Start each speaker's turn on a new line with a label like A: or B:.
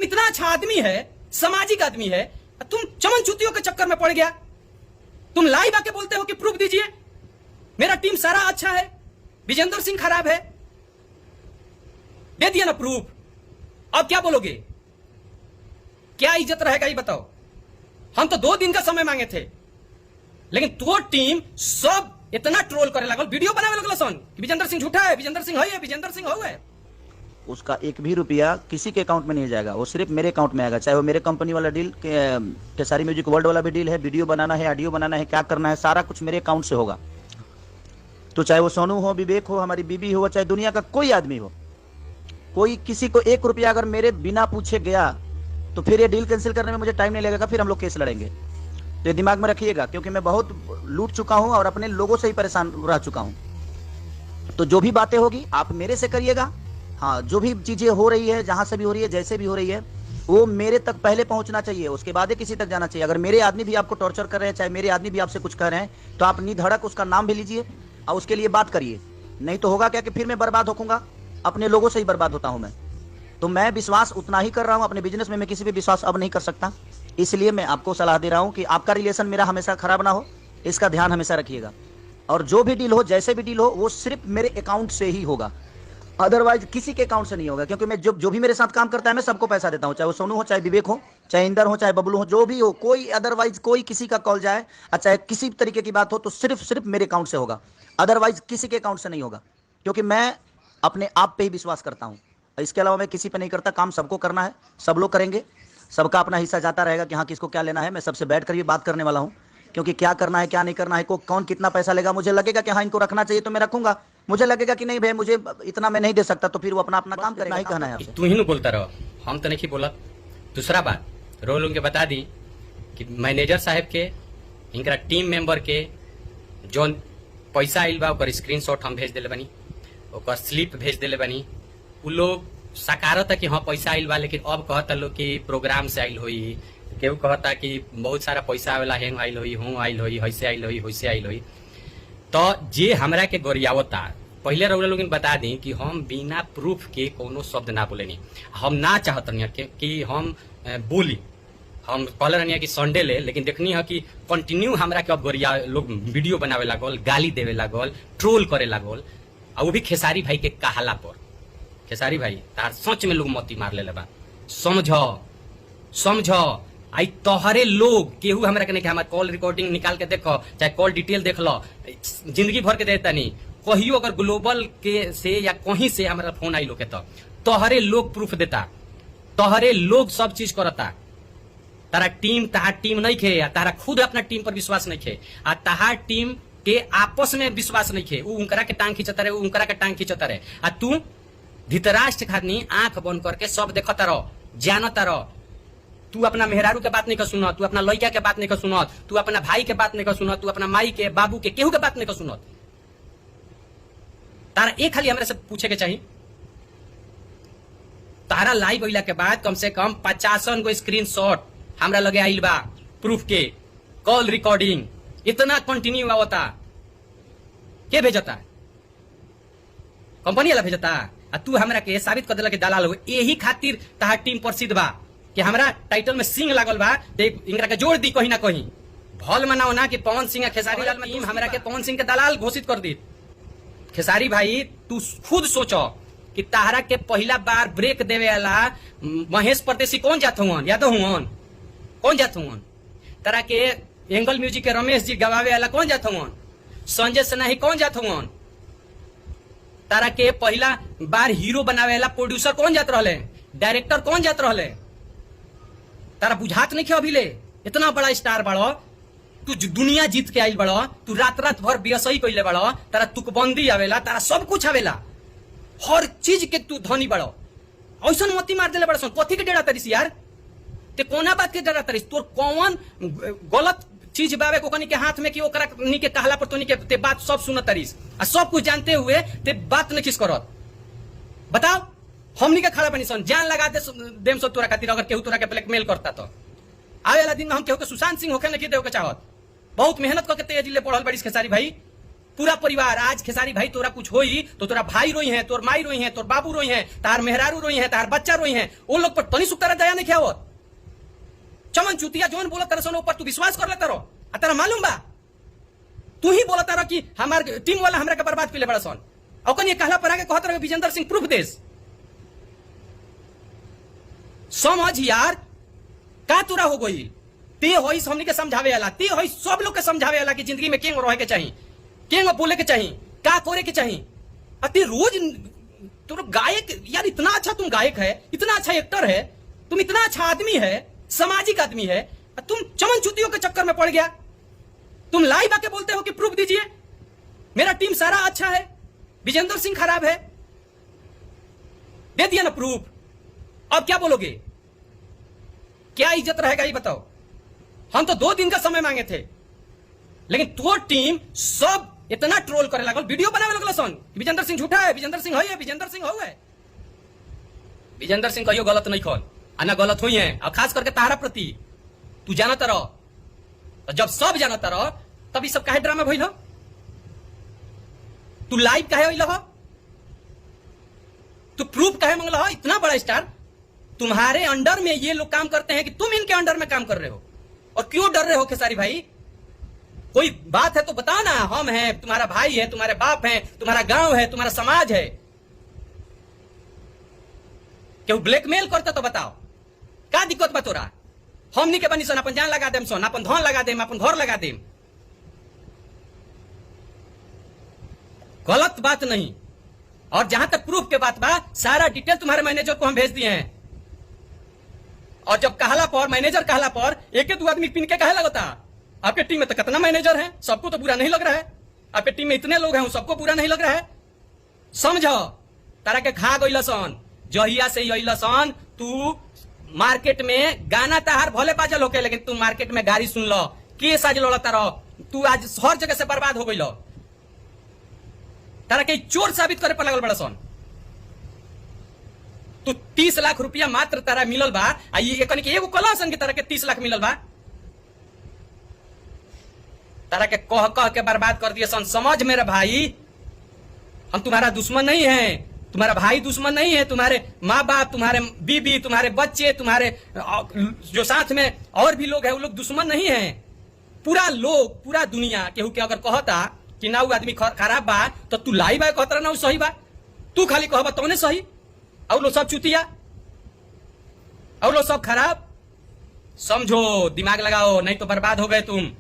A: इतना अच्छा आदमी है, सामाजिक आदमी है, तुम चमन चुतियों के चक्कर में पड़ गया। तुम लाइव आके बोलते हो कि प्रूफ दीजिए, मेरा टीम सारा अच्छा है, विजेंद्र सिंह खराब है। दे दिया ना प्रूफ, अब क्या बोलोगे? क्या इज्जत रहेगा ये बताओ। हम तो 2 दिन का समय मांगे थे, लेकिन तो टीम सब इतना ट्रोल करे लगल, वीडियो बनावे लगल सन कि विजेंद्र सिंह झूठा है, विजेंद्र सिंह है, विजेंद्र सिंह है।
B: उसका एक भी रुपया किसी के अकाउंट में नहीं जाएगा, वो सिर्फ मेरे अकाउंट में आएगा। चाहे वो मेरे कंपनी वाला डील, केसारी म्यूजिक वर्ल्ड वाला भी डील है, वीडियो बनाना है, ऑडियो बनाना है, क्या करना है, सारा कुछ मेरे अकाउंट से होगा। तो चाहे वो सोनू हो, विवेक हो, हमारी बीबी हो, चाहे दुनिया का कोई आदमी हो, कोई किसी को 1 रुपया अगर मेरे बिना पूछे गया तो फिर ये डील कैंसिल करने में मुझे टाइम नहीं लगेगा, फिर हम लोग केस लड़ेंगे। तो ये दिमाग में रखिएगा, क्योंकि मैं बहुत लूट चुका हूं और अपने लोगों से ही परेशान रह चुका हूं। तो जो भी बातें होगी आप मेरे से करिएगा। हाँ, जो भी चीजें हो रही है, जहां से भी हो रही है, जैसे भी हो रही है, वो मेरे तक पहले पहुंचना चाहिए, उसके बाद ही किसी तक जाना चाहिए। अगर मेरे आदमी भी आपको टॉर्चर कर रहे हैं, चाहे मेरे आदमी भी आपसे कुछ कह रहे हैं, तो आप निधड़क उसका नाम भी लीजिए और उसके लिए बात करिए। नहीं तो होगा क्या कि फिर मैं बर्बाद होऊंगा, अपने लोगों से ही बर्बाद होता हूं मैं। तो मैं विश्वास उतना ही कर रहा हूं अपने बिजनेस में, मैं किसी पे विश्वास अब नहीं कर सकता। इसलिए मैं आपको सलाह दे रहा हूं कि आपका रिलेशन मेरा हमेशा खराब ना हो, इसका ध्यान हमेशा रखिएगा। और जो भी डील हो, जैसे भी डील हो, वो सिर्फ मेरे अकाउंट से ही होगा, अदरवाइज किसी के अकाउंट से नहीं होगा। क्योंकि मैं जो भी मेरे साथ काम करता है, मैं सबको पैसा देता हूं, चाहे वो सोनू हो, चाहे विवेक हो, चाहे इंदर हो, चाहे बबलू हो, जो भी हो, कोई अदरवाइज कोई किसी का कॉल जाए, चाहे किसी तरीके की बात हो, तो सिर्फ मेरे अकाउंट से होगा, अदरवाइज किसी के अकाउंट से नहीं होगा। क्योंकि मैं अपने आप पे ही विश्वास करता हूं, इसके अलावा मैं किसी पे नहीं करता। काम सबको करना है, सब लोग करेंगे, सबका अपना हिस्सा जाता रहेगा कि हाँ किसको क्या लेना है। मैं सबसे बैठ कर भी बात करने वाला हूँ, क्योंकि क्या करना है क्या नहीं करना है, कौन कितना पैसा लेगा, मुझे लगेगा कि हाँ इनको रखना चाहिए तो मैं रखूंगा, मुझे लगेगा कि नहीं भाई मुझे इतना मैं नहीं दे सकता, तो फिर वो अपना अपना काम करेगा। ही कहना है आपसे।
A: तू ही बोलता रहो, हम तो नहीं बोलत। दूसरा बात रोल उनके बता दी कि मैनेजर साहब के, इनका टीम मेंबर के जो पैसा आइल बा ओकर स्क्रीनशॉट हम भेज दिले बनी, ओकर स्लिप भेज दिले बनी। उ लोग सकारता कि हाँ पैसा आइल बा, लेकिन अब कहता लोग कि प्रोग्राम से आइल होई, केहू कहता कि बहुत सारा पैसा आवेला, हेंग आइल होई, हों आइल होई, हैसे आइल होई, वैसे आइल होई। तो जे हमरा के गोरियावता, पहले रउरा लोगन बता दी कि हम बिना प्रूफ के कोनो शब्द ना बोलेनी। हम ना चाहतनी कि हम बोली, हम कहले रहनी कि संडे ले, लेकिन देखनी है कि कंटिन्यू हमरा के अब गोरिया लोग वीडियो बनावे लागल, गाली देवे लागल, ट्रोल करे लागल, और वो भी खेसारी भाई के कहला पर। खेसारी भाई तार सच में लोग मोती मार ले बा, समझो। आई तोहरे लोग केहू हमरा के नहीं, हमारे कॉल रिकॉर्डिंग निकाल के देखो, चाहे कॉल डिटेल देख लो, जिंदगी भर के देता नहीं। कहियो अगर ग्लोबल के से या कहीं से हमारा फोन आई लोग, तो तोहरे लोग प्रूफ देता, तोहरे लोग सब चीज करता। तारा टीम नहीं खे, तारा खुद अपना टीम पर विश्वास नहीं खे, आ ताहार टीम के आपस में विश्वास नहीं खे। उनकरा के टांग खींचता रहे, उनकरा के टांग खींचता रहे, आ तू धृतराष्ट्र खानी आंख बंद करके सब देखता रहो, जानता रहो। तू अपना मेहरारू के बात नहीं कर सुनत, तू अपना लड़का के बात नहीं कर सुनत, तू अपना भाई के बात नहीं कर सुनत, तू अपना माई के, बाबू के, केहू के बात नहीं कर सुनत। तारा एक खाली हमरा से पूछे के चाहिए, तारा लाइव होइला के बाद कम से कम 50 गो स्क्रीनशॉट हमरा लगे आइल बा, प्रूफ के, कॉल रिकॉर्डिंग, इतना कंटिन्यू होता। के भेजता? कंपनी वाला भेजता। आ तू हमरा के साबित कर दिला कि दलाल हो। यही खातिर ताहार टीम प्रसिद्ध बा कि हमरा टाइटल में सिंह लागल बा, इनकरा के जोड़ दी कहीं ना कहीं। भल मनाओ ना कि पवन सिंह खेसारी लाल में टीम हमरा के पवन सिंह के दलाल घोषित कर दी। खेसारी भाई तू खुद सोचो कि ताहरा के पहला बार ब्रेक देवे वाला महेश परदेसी कौन जात हुआ, यादव हुआ, कौन जात हुआ? तारा के एंगल म्यूजिक के रमेश जी गवावे वाला कौन जात हुआ? संजय सिन्हा कौन जात हुआ? तारा के पहला बार हीरो बनावे वाला प्रोड्यूसर कौन जात रहले? डायरेक्टर कौन जात रहले? तारा बुझात नहीं अभी ले? इतना बड़ा स्टार बड़ो तू, दुनिया जीत के आइल बड़ो तू, रात भर बेसई कैले बड़ो, तारा तुकबंदी आवेला, तारा सब कुछ आवेला, हर चीज के तू धनी बड़ो। ऐसा मोती मार दिले बड़ा, कथी के डेरा तरीस यार? ते कोना बात के डेरा तरीस? तोर कौन गलत चीज बावे को कनी के हाथ में कि ओकरा नी के कहला पर तोनी के ते बात सब सुनत तरीस, आ सब कुछ जानते हुए ते बात नहीं किस करत? बताओ। हमनी के खड़ा बनी सन, जान लगा दे देम सब तोरा खातिर, अगर केहू तोरा के ब्लैकमेल करता तो। आवे वाला दिन में हम केहू के सुशांत सिंह होके नहीं देव के चाहत। बहुत मेहनत करके तेजी ले पढ़ल बड़ी खेसारी भाई, पूरा परिवार। आज खेसारी भाई तोरा कुछ होई तो तोरा भाई रोई है, तोर माई रोई है, तोर बाबू रोई है, तार मेहरारू रोई है, तार बच्चा रोई है, वो लोग पर तनी सुख तरह दया नहीं खियावत। चमन चुतिया जोन बोला तरह सोनो ऊपर तू विश्वास कर लेता रहो। तेरा मालूम बा तू ही बोला तारा कि हमार टीम वाला हमरा के बर्बाद कर ले बड़ा सन। और कन ये कहला पर आगे कहत रहे विजेंद्र सिंह प्रूफ देस। समझ यार का तोरा हो गई। ते होई हमनी के समझावे वाला, ते होई सब लोग के समझावे वाला कि जिंदगी में केंग रहे के चाहिए, केंग बोले के चाहिए, का करे के चाहिए। अति रोज तुम गायक यार, इतना अच्छा तुम गायक है, इतना अच्छा एक्टर है, तुम इतना अच्छा आदमी है, सामाजिक आदमी है, तुम चमन चुतियों के चक्कर में पड़ गया। तुम लाइव आके बोलते हो कि प्रूफ दीजिए, मेरा टीम सारा अच्छा है, विजेंद्र सिंह खराब है। दे दिया ना प्रूफ, अब क्या बोलोगे? क्या इज्जत रहेगा ये बताओ। हम तो 2 दिन का समय मांगे थे, लेकिन तो टीम सब इतना ट्रोल करे लगल, वीडियो बनावे लगल सन विजेंद्र सिंह झूठा है, विजेंद्र सिंह है, विजेंद्र सिंह है। विजेंद्र सिंह कहियो गलत नहीं खोल आना, गलत हुई है। और खास करके तारा प्रति तू जानता रहो, तो जब सब जानता रहो तब ये सब काहे ड्रामा भइल हो? तू लाइव काहे होइल हो? तू प्रूफ काहे मंगल हो? इतना बड़ा स्टार तुम्हारे अंडर में ये लोग काम करते हैं कि तुम इनके अंडर में काम कर रहे हो, और क्यों डर रहे हो खेसारी भाई? कोई बात है तो बताओ ना। हम हैं, तुम्हारा भाई है, तुम्हारे बाप है, तुम्हारा गांव है, तुम्हारा समाज है। क्यों ब्लैकमेल करता तो बताओ, क्या दिक्कत बा तोरा? हमनी के बनी सन अपन जान लगा देम, सन अपन धन लगा देम, अपन घर लगा देम। गलत बात नहीं। और जहां तक प्रूफ के बात बा, सारा डिटेल तुम्हारे मैनेजर को हम भेज दिए हैं। और जब कहला पर, मैनेजर कहला पर एक 2 आदमी पिन के कहे लगता। आपके टीम में तो कितना मैनेजर है, सबको तो बुरा नहीं लग रहा है। आपके टीम में इतने लोग हैं, सबको बुरा नहीं लग रहा है। समझो तारा के खा गई सन, जहिया से अइल सन तू मार्केट में गाना तहार भले बाजल होके, लेकिन तू मार्केट में गाड़ी सुन लो, केस आज लड़ता रहो, तू आज हर जगह से बर्बाद हो गई। तारा के चोर साबित करे पर लगल बड़ा सन। तू 30 लाख रुपया मात्र तारा मिलल बा, आ ये कनी के एगो कला सन के तारा के 30 लाख मिलल बा। तारा के कह कह के बर्बाद कर दिए सन। समझ मेरे भाई, हम तुम्हारा दुश्मन नहीं है, तुम्हारा भाई दुश्मन नहीं है। तुम्हारे माँ बाप, तुम्हारे बीबी, तुम्हारे बच्चे, तुम्हारे जो साथ में और भी लोग हैं, वो लोग दुश्मन नहीं है। पूरा लोग, पूरा दुनिया केहू के अगर कहता कि ना वो आदमी खराब बा, तो तू लाइव है कहता ना वो सही बा। तू खाली कहबा तो सही, और लोग सब चुतिया, और लोग सब खराब। समझो, दिमाग लगाओ, नहीं तो बर्बाद हो गए तुम।